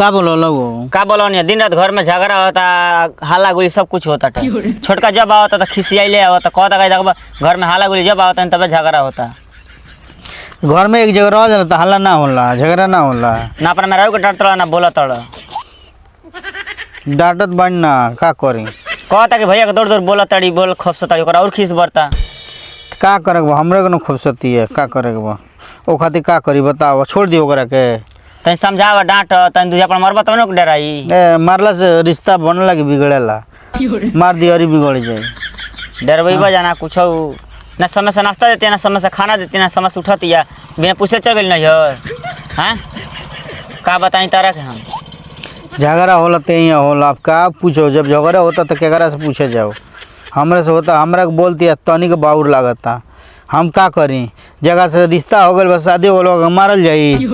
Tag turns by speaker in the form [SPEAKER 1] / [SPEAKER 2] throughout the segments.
[SPEAKER 1] का बोलो लगो
[SPEAKER 2] का बोलो नहीं, दिन रात घर में झगड़ा होता, हल्ला गुली सब कुछ होता है। छोटका जब आवता तो खिसियाइले आवता, कहता घर में हल्ला गुली जब आवता तब झगड़ा होता।
[SPEAKER 1] घर में एक जगह रह जाला तो हल्ला ना होला, झगड़ा ना होला
[SPEAKER 2] ना अपना मेरा को डांटता ना बोला तड़,
[SPEAKER 1] डांटत बन ना का करी।
[SPEAKER 2] कहता कि भैया के दौड़ दौड़ बोला तड़ी, बोल खपसा तड़ी और खीस बढ़ता।
[SPEAKER 1] का करे हमरे को खूबसूरती है, का करे ओ खातिर का करी बताओ, छोड़ दियो ओकरा के।
[SPEAKER 2] तन समझावा डांट तन दूजा पर मरबा तब न डराई।
[SPEAKER 1] मारला से रिश्ता बनने लगी बिगड़ेला, मार दिया अरी बिगड़ जाए।
[SPEAKER 2] डरबई जाना कुछ ना, समय से नाश्ता देती है ना समय से खाना देती है ना समय से उठती है, बिना पूछे चल गई नहीं है। का बताई तारा के हम
[SPEAKER 1] झगड़ा होला तो यहाँ होला, अब का पूछो, जब झगड़ा होता तो केकरा से पूछे जाओ, हमरे से होता, हमरा के बोलती है तनी के बाउर लागता, हम का करी। जगह से रिश्ता हो गल बस शादी हो लोग मारल जाई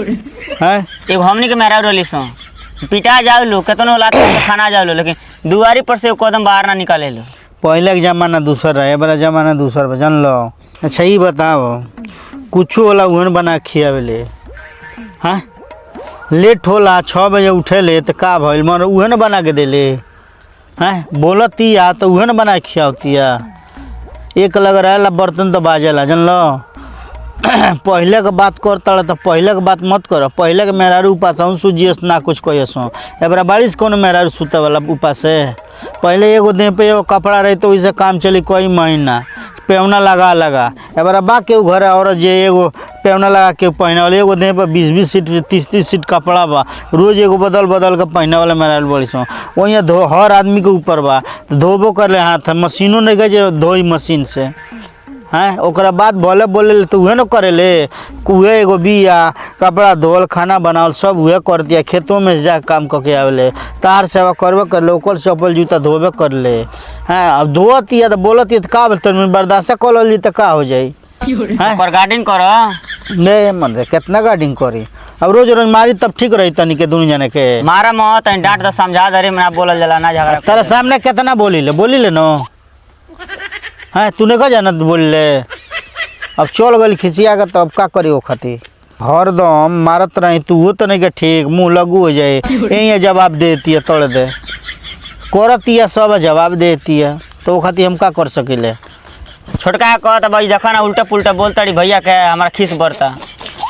[SPEAKER 1] हैं।
[SPEAKER 2] एगो हमनी के मेहरा रोली सो पिटा जाओ लो केतनो लात खाना जाओ लो, लेकिन दुआरी पर से कदम बाहर ना निकाले लो।
[SPEAKER 1] पहले के जमाना दूसर रहे, बड़ा जमाना दूसर जान लो। अच्छा ये बताओ, कुछ होला उहन बना खियावेले हाँ, लेट होला 6 बजे उठेले तो का भइल मन उहन बना के देले हैं, बोलती या तो उहन बना के खियावतिया। एक लग रहा बर्तन तो बाजेला जान लो। पहले के बात करता तो पहले के बात मत करो, पहले के मेहरारू उपास सूजियस ना कुछ कहियसो, एबरा बारिश कौन मेहरारू सुते वाला उपास है। पहले एगो देह पे एगो कपड़ा रही तो वैसे काम चली कई महीना, पेवना लगा एबार बा के घर और जे एगो पेवना लगा के पहने वाले, एगो देह पर 20-20 सीट 30-30 सीट कपड़ा बा, रोज एगो बदल के पहने वाला मेरा बड़ी सो। वहीं हर आदमी के ऊपर बा धोबो कर ले हाथ, मशीनों नहीं गए जो धोई मशीन से हैं। ओकरा बाद बोले तो उहे न करे ले, उहे एगो बिया कपड़ा धोल खाना बनावल सब उहे कर दिया, खेतों में जा काम करके आवेले, तार सेवा करबे कर ले, ओकर चप्पल जूता धोबे कर ले हैं। अब धोती है तो बोलती है तो का बोलते बर्दाश्त कर ली तो का हो जाई
[SPEAKER 2] पर गार्डन करो
[SPEAKER 1] नहीं मत कितना गार्डिंग करी। अब रोज रोज मारी तब ठीक रही तनी के दोनों जने के
[SPEAKER 2] मारा मत डांट तो समझा दे ना बोलल जाला ना झगड़ा
[SPEAKER 1] तेरे सामने कितना बोली ले नो हैं, तूने का जानत बोल ले। अब चल गई खिंचिया के तो अब का करी वो खाती हरदम मारत रही तू वो तो नहीं के ठीक मुँह लगू हो जाए, यही जवाब देती है तोड़ दे करती है सब जवाब देती है, तो वो खाती हम का कर सकिले।
[SPEAKER 2] छोटका कहता भाई देखा ना उल्टा पुल्टा बोलता भैया के हमारा खीस बढ़ता।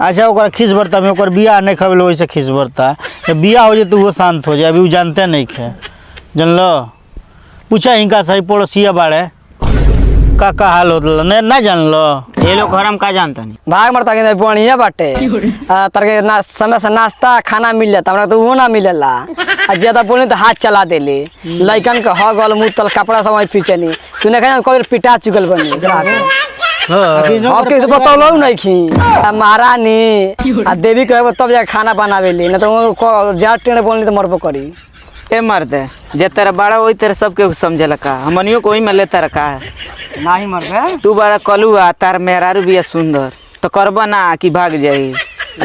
[SPEAKER 1] अच्छा ओकर खीस बढ़ता में ओकर बियाह नहीं खबे वैसे खीस बढ़ता है, बियाह हो जाए तो वो शांत हो जाए, अभी वो जानते नहीं खे जान लो। पूछा इनका सही पड़ोसिया बाड़े का हाल होता ना जान लो,
[SPEAKER 2] ये लोग घर में का जानता नहीं।
[SPEAKER 3] भाग मरता के बढ़िया बाटे तरके ना समय से नाश्ता खाना मिल जाता, हमरा तो वो ना मिलेला। ज्यादा बोले तो हाथ चला देले, लइकन के ह गल मुँह तल कपड़ा सब पीछे नहीं, तूने कहीं कभी पिटा चुकल बनी बतौलो नहीं खी महारानी आ देवी कहे तब जाके खाना बनावेली, ना तो जा टेढ़ बोलनी तो मरबो करी।
[SPEAKER 2] ए मर्द जे तेरा बड़ा वही तेरे सबके समझे लगा, हमनियों को वही में लेता रखा है
[SPEAKER 3] नहीं मर्द
[SPEAKER 2] तू बड़ा कलुआ तार मेहरारू भी सुंदर तो करबा ना कि भाग जाई।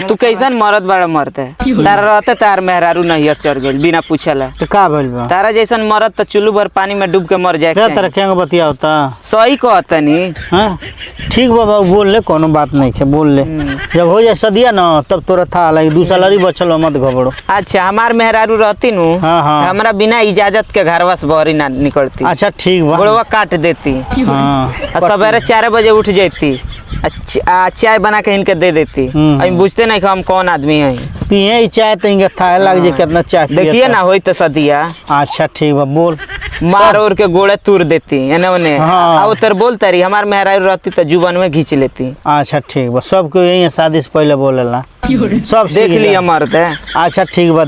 [SPEAKER 2] तू कैसन मरद बड़ा मरद है, तारा रहते तार मेहरारू नहियर चढ़ गई बिना पूछला
[SPEAKER 1] तो का भइल बा।
[SPEAKER 2] तारा जैसन मरद तो चुल्लू भर पानी में डूब के मर जाए।
[SPEAKER 1] क्या तरह क्या बतिया होता
[SPEAKER 2] सही कहतनी
[SPEAKER 1] हाँ ठीक बाबा बोल ले, कोनो बात नहीं है बोल ले। जब हो जाए सदिया ना तब तोरा था लगी दूसरा बचल मत घबरो।
[SPEAKER 2] अच्छा हमार मेहरारू रहती नु
[SPEAKER 1] हाँ।
[SPEAKER 2] हमारा बिना इजाजत के घरवा से बहरी ना निकलती।
[SPEAKER 1] अच्छा ठीक बा,
[SPEAKER 2] गोड़वा काट देती
[SPEAKER 1] हाँ
[SPEAKER 2] सवेरे 4 बजे उठ जाती, चाय बना के इनके दे देती। अभी बुझते नहीं कि हम कौन आदमी है,
[SPEAKER 1] पिए चाय तो इनके था लग जाए कितना चाय
[SPEAKER 2] देखिए ना होई तो सदिया।
[SPEAKER 1] अच्छा ठीक बा बोल,
[SPEAKER 2] मार और के गोड़े तूर देती एने
[SPEAKER 1] हाँ।
[SPEAKER 2] उतर बोलता रही हमार मेहरारू रहती तो जुबान में घींच लेती।
[SPEAKER 1] अच्छा ठीक बा, सबको यही शादी से पहले बोलेला सब
[SPEAKER 2] देख लिया मर्द है।
[SPEAKER 1] अच्छा ठीक बा,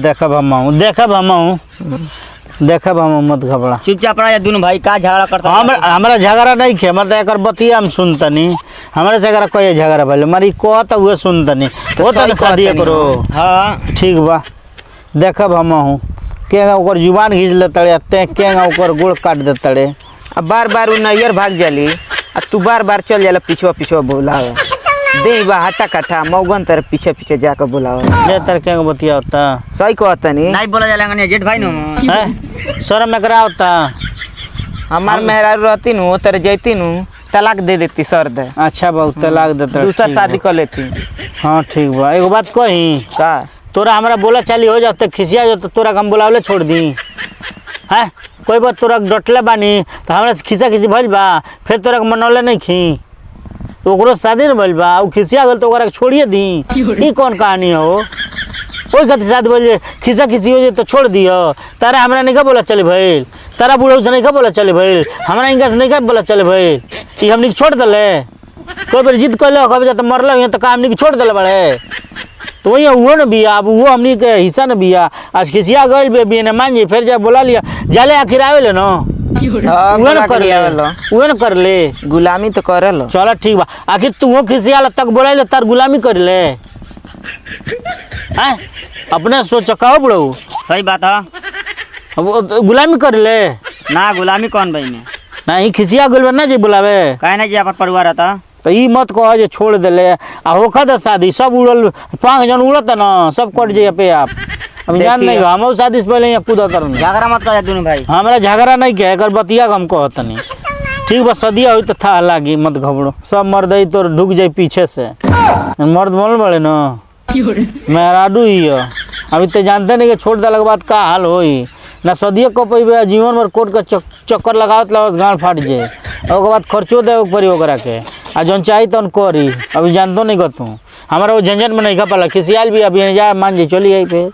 [SPEAKER 1] देखब हम मत घबरा,
[SPEAKER 2] चुपचाप रहा दोनों भाई का झगड़ा करता।
[SPEAKER 1] हमारा झगड़ा नहीं खे, हमारा एक बतिया हम सुनतनी, हमारे से अगर कोई झगड़ा भले मारी कहता हुए सुनतनी वो तो शादी करो।
[SPEAKER 2] हाँ
[SPEAKER 1] ठीक बा देखब हम हूँ केगा ओकर जुबान घींच लेते केगा ओकर गोड़ काट देते।
[SPEAKER 2] अब बार बार वो नैयर भाग जाली तू बार बार चल जाला पिछवा बोलावे दे बा हटा कटा मौगन तेरे पीछे जाकर बुलावे
[SPEAKER 1] ये तरह के बतिया होता
[SPEAKER 2] सही कहता नहीं बोला जाला जेठ भाई नु
[SPEAKER 1] है शर्म में करा होता।
[SPEAKER 2] हमार मेहरारू रहती नु तेरे जैती नु तलाक दे देती सर दे।
[SPEAKER 1] अच्छा बहुत तलाक देता
[SPEAKER 2] दूसरा शादी कर लेती।
[SPEAKER 1] हाँ ठीक बा, एगो बात कही
[SPEAKER 2] का
[SPEAKER 1] तोरा हमारा बोला चाली हो जाते खिसिया जाते तोरा हम बोलावले छोड़ दी हैं। कोई बार तोरा डटले बानी तो हमरा से खिसा खिसी भइल बा, फिर तोरा के मनौले नहीं खी तो ओकरो शादी न भइल बा, उ खिसिया गल तो ओकरा के छोड़िए दी। ई कौन कहानी हो? कोई खातिर शादी भइल खिसा खिसी हो जाए तो छोड़ दियो। तारा हमरा नहीं का बोला चले भइल, तारा बूढ़ा से नहीं का बोला चले भइल, हमरा इनका से नहीं का बोला चले भइल। ई हमनी के छोड़ दले। कोई बार जिद कइले कभी जाते मरल तो का हमनी के छोड़ दले बड़े। तो वही वो न बिया, अब वो हमनी के हिस्सा न बिया। आज खिसिया गइल बे ने मान जी, फिर जब बोला लिया जाले आखिर आवेले न उहे न कर ले, उहे न कर ले।
[SPEAKER 2] गुलामी तो करल।
[SPEAKER 1] चल ठीक बा, आखिर तू खिसिया तक बोला तार गुलामी कर ले हैं? अपने सोच कहो बड़ो।
[SPEAKER 2] सही बात है।
[SPEAKER 1] अब गुलामी कर ले
[SPEAKER 2] ना गुलामी कौन भाई ने
[SPEAKER 1] ना ही खिसिया गइल ना जी बुलावे
[SPEAKER 2] काहे ना जी अपन परिवार रहता।
[SPEAKER 1] तो ई मत कह जे छोड़ देले आ होखा त शादी सब उड़ल 5 जन उड़त न सब कट जाए पे आप। अब जान नहीं हम शादी से पहले यहाँ कूदा तरन
[SPEAKER 2] झगड़ा मत कर दोनों भाई।
[SPEAKER 1] हमरा झगड़ा नहीं के एकर बतिया हम कहत नहीं। ठीक बा सदिया होई तो था लागी मत घबड़ो। सब मर्द ही तो ढुक जाई पीछे से। मर्द बोल बड़े न मेहराडू ही है। अभी तो जानते नहीं कि छोड़ देला के बाद का हाल होई ना। सदिया को पे जीवन भर कोर्ट का चक्कर लगावत लगावत गाँव फाट जाए और बाद खर्चो दे पड़ी ओकरा के आ जौन चाही तौन करी। अभी जानतो नहीं कहतूँ हमारा वो झंझट में नहीं खा पाला। खिसियाल भी अभी जा मान जी चली आई पे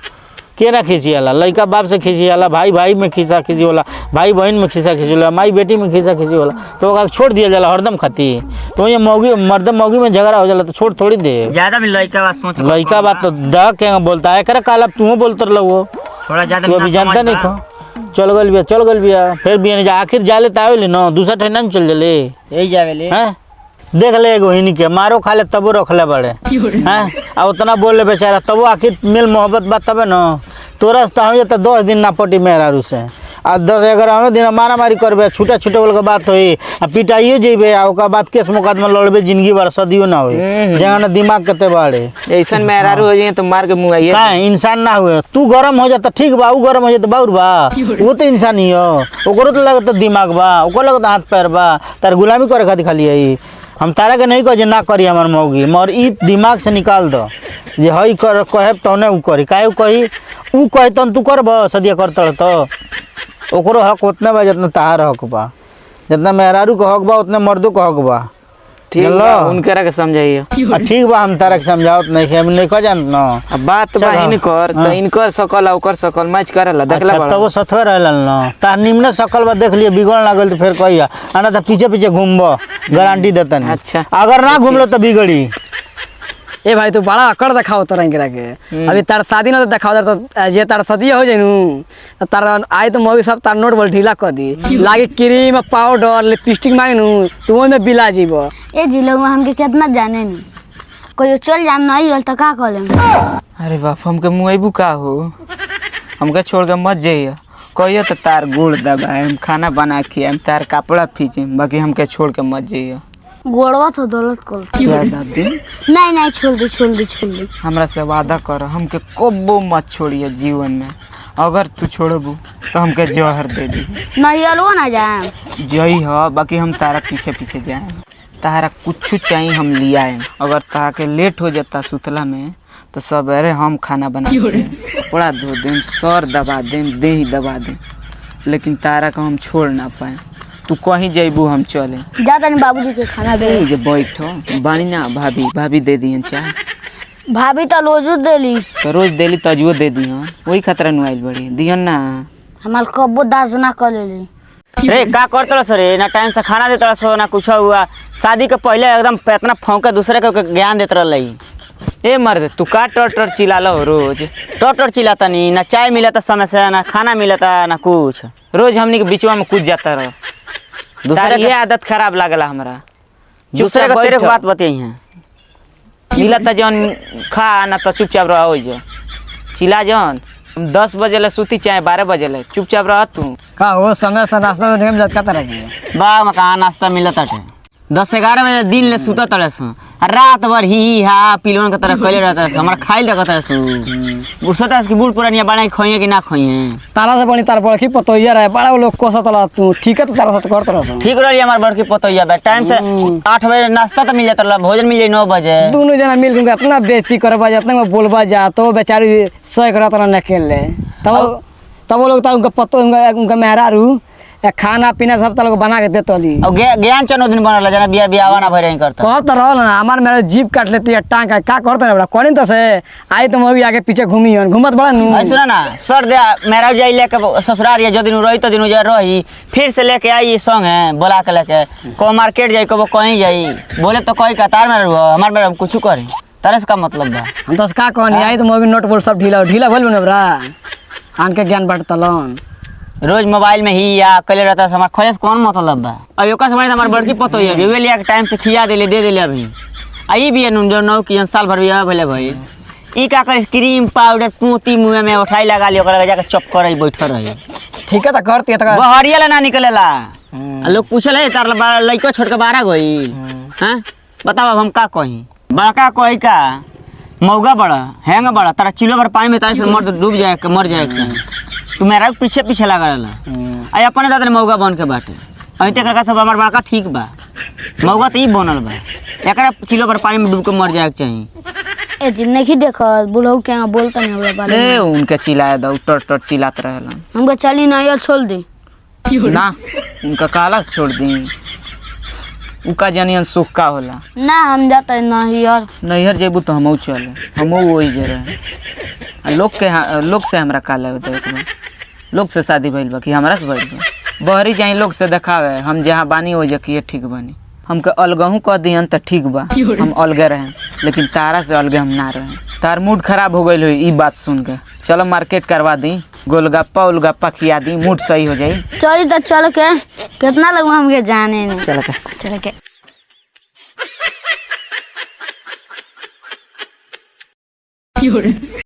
[SPEAKER 1] के ना खिसियाला। लड़का बाप से खिसियाला, भाई भाई में खिसा खिसी होला, भाई बहन में खिसा खिसी होला, माई बेटी में खिसा खिसी होला। तो ओकरा छोड़ दिया जाला हरदम खाती। तो ये मौगी मर्द मौगी में झगड़ा हो जाला तो छोड़ थोड़ी दे।
[SPEAKER 2] ज्यादा भी लड़का बात सोच
[SPEAKER 1] लड़का बात तो द क्या बोलता है करे काल अब तू बोलते रहो
[SPEAKER 2] थोड़ा ज्यादा
[SPEAKER 1] तू अभी जानता नहीं खो। चल गल बिया फिर भी आखिर जाले तो आवेले न दूसरा ठंडा में चल जले
[SPEAKER 2] यही जावेले
[SPEAKER 1] हैं। देख ले एगो हिनी के मारो खा ले तबो रखले बड़े हैं आ उतना बोल ले बेचारा तबो आखिर मेल मोहब्बत बात तबे न। तोरा से हम तो 10 दिन ना पटी मेहरारू से आ 10-11 दिन मारा मारी करबे छूटा छूटे बोल के बात होई आ पिटाइए जेबे आ ओकर बाद केस मुकदमा लड़बे जिंदगी भर सदियो ना होई। जहां दिमाग कते बाड़े
[SPEAKER 2] ऐसन मेहरारू हो जाए तो मार के मुआइए
[SPEAKER 1] का इंसान ना हुए। तू गरम हो जाता ठीक बा, ऊ गरम हो जाता बाउर बा, वो तो इंसान ही हो। ओकरो तो लगता दिमाग बा, ओकर लगता हाथ पैर बा, तार गुलामी करे खातिर खाली आई। हम तारा के नहीं कह जे ना करी हमार मौगी मगर ई दिमाग से निकाल दो जे हई कर कहे तौने ऊ करी काहे ऊ कही ऊ कहे तन तू करब सदिया करत तो ओकरो हक उतना बा जितना तार हक बा। जितना मेहरारू का हक बा उतना मर्दों का हक बा।
[SPEAKER 2] ठीक बा उनकरा के समझाइए।
[SPEAKER 1] ठीक बा हम तारा के समझावत नहीं है, हम नहीं कह जानत न।
[SPEAKER 2] अब बात बा इन कर त इनकर सकल आ ओकर सकल मैच करेला देखला बा।
[SPEAKER 1] तब वो सथवे रहलन न तार निम्न सकल बा देख लिए बिगड़ ना गइल तो फिर कहिया आना तो पीछे पीछे घूमबो गारंटी देतन।
[SPEAKER 2] अच्छा
[SPEAKER 1] अगर ना घूमलो तो बिगड़ी।
[SPEAKER 3] ए भाई तू बड़ा अकड़ दिखाओ तोरा इनकरा के। अभी तार शादी ना तो दिखाओ तो जे तार सदिया हो जाइनु तार आए तो मौगी सब तार नोट बोल ढीला कर दी लागे क्रीम पाउडर लिपस्टिक मांगनु तू ओमे बिला जीबो।
[SPEAKER 4] ए जी लोग हमके कितना जाने नहीं कोई चल जाम नहीं होल तो का कहले।
[SPEAKER 2] अरे बाप हमके मुआइबू का हो हमके छोड़ के मत जाइए कहिए तो तार गुड़ दबाएम खाना बना के तार कपड़ा फीचेम बाकी हमके छोड़ के मत जाइए।
[SPEAKER 4] गोड़वा तो दौलत कोल
[SPEAKER 2] दादी
[SPEAKER 4] नहीं छोड़ दे
[SPEAKER 2] हमरा से वादा कर हमके कब्बो मत छोड़िए जीवन में। अगर तू छोड़बू तो हमके जहर दे दी
[SPEAKER 4] नहीं अलवा ना जाए
[SPEAKER 2] जही है बाकी हम तारा पीछे पीछे जाए तारा कुछ चाहिए हम लिया है। अगर तारा के लेट हो जाता सुतला में तो सवेरे हम खाना बना पूरा धो देम सर दबा देम देह दबा देम लेकिन तारा को हम छोड़ ना पाए। तू कहीं जैबू हम चले
[SPEAKER 4] जाता नहीं बाबूजी के खाना दे
[SPEAKER 2] जे बैठो बानी ना भाभी दे दिहन चाय
[SPEAKER 4] भाभी तो रोजू देली
[SPEAKER 2] तो रोज देली तजुओ दे दिहन वही खतरा नुआइल बड़ी दिहन ना
[SPEAKER 4] हमार कब्बो दास ना कर लेली।
[SPEAKER 2] रे का करतला सरे ना टाइम से खाना देतला सो ना कुछ हुआ। शादी के पहले एकदम इतना फौंके दूसरे के ज्ञान देत रहलई। ए मर्द तू का टर चिल्ला हो रोज टर चिल्लाता नहीं ना चाय मिलता समय से ना खाना मिलता ना कुछ रोज हमनी के बीचवा में कूद जाता रह। दूसरे के आदत खराब लागला हमरा दूसरे के तेरे बात बतियाई हैं मिलता जौन खा ना तो चुपचाप रह हो जो चिल्ला जौन 10 बजे ले सूती चाहे 12 बजे ले चुपचाप रह तू
[SPEAKER 3] का हो समय से नाश्ता तो निकल जात का तरह की
[SPEAKER 2] बा में कहाँ नाश्ता मिलता है 10-11 बजे दिन ले सुता तड़े सो रात भर ही हा पिलोन के तरह कइले रहता है हमरा खाइल लगत है सो उसता है कि बूढ़ पुरानिया बड़ा खोइए कि ना खोइए
[SPEAKER 3] तारा से बनी तार बड़की पतोइया रहे बड़ा लोग कोसा तला तू ठीक है तो तारा साथ करत रह
[SPEAKER 2] ठीक रही हमार बड़की पतोइया बे टाइम से 8 बजे नाश्ता तो मिल जाता रहा भोजन मिल जाए 9 बजे
[SPEAKER 3] दोनों जना मिल के इतना बेइज्जती करबा जा इतना बोलबा जा तो बेचारी सह करत रह नकेल ले तब वो लोग उनका पतो उनका मेहरारू या खाना पीना सब लोग बना के देते ली
[SPEAKER 2] और ज्ञान चनो दिन बनल जना बिया बियावा ना भरे करता
[SPEAKER 3] कहत रहल ना हमार मेरा जीप काट लेती है टांग का करते ना बड़ा कौन तो से आई तो मोगी आगे पीछे घूमी हन घूमत बड़ा नु
[SPEAKER 2] आई सुना ना सर दे मेरा जाई लेके ससुराल या जदिन रही तो दिन जा रही फिर से लेके आई संग है बोला के लेके को मार्केट जाई को कहीं जाई बोले तो कोई कतार में रहो हमार में कुछ करे तरस का मतलब बा
[SPEAKER 3] हम तो का कहनी आई तो मोगी नोट बोल सब ढीला ढीला बोल बने बड़ा आन के ज्ञान बांटतलन
[SPEAKER 2] रोज मोबाइल में ही या कले रहता है हमार खोले से कौन मतलब बा अब ओका समय हमार बड़की पतो है वे लिया के टाइम से खिया देले दे देले अभी आई भी नु जो नौ की साल भर बिया भले भाई ई का करे क्रीम पाउडर पोती मुंह में उठाई लगा लियो ओकरा जाके चप करे बैठ रही
[SPEAKER 3] ठीक है तो करती है तो
[SPEAKER 2] बहरिया ला ना निकलेला लोग पूछल है तार लइको छोड़ के बाहर गई हां बताओ अब हम का कही बड़का कोई का मौगा बड़ा हैंग बड़ा तारा चिलो भर पानी में तारे से डूब जाए मर जाए तू मेरा पीछे पीछे लगा रहला आई अपने दादा मौगा बन के बाटे अभी तक का सब हमार बड़का ठीक बा मौगा तो ई बनल बा एकरा चिलो भर पानी में डूब के मर जाए के चाहिए
[SPEAKER 4] ए जिन्ने की देखो बुढ़ऊ के बोलता नहीं हमरा बारे
[SPEAKER 2] ए उनके चिल्लाए दो टर टर चिल्लात रहेला
[SPEAKER 4] हमको चली नहीं और छोड़ दे
[SPEAKER 2] ना उनका काला छोड़ दी उका जानियन सुख का होला
[SPEAKER 4] ना हम जाते नहीं और
[SPEAKER 2] नैहर जेबू तो हमहू चले हमहू वही जे रहे लोग से हमरा का लेवे लोग से शादी भइल बा कि हमरा से भइल बा बहरी जाई लोग से देखावे हम जहाँ बानी हो जकिए ठीक बानी हमके अलगहू कह दियन त ठीक बा हम अलगे रहें लेकिन तारा से अलगे हम ना रहें तार मूड खराब हो गई ई बात सुन के चलो मार्केट करवा दी गोलगप्पा उलगप्पा खिया दी मूड सही हो जाई
[SPEAKER 4] चली तो चल के कितना लगवा हमके जाने नहीं
[SPEAKER 2] चल के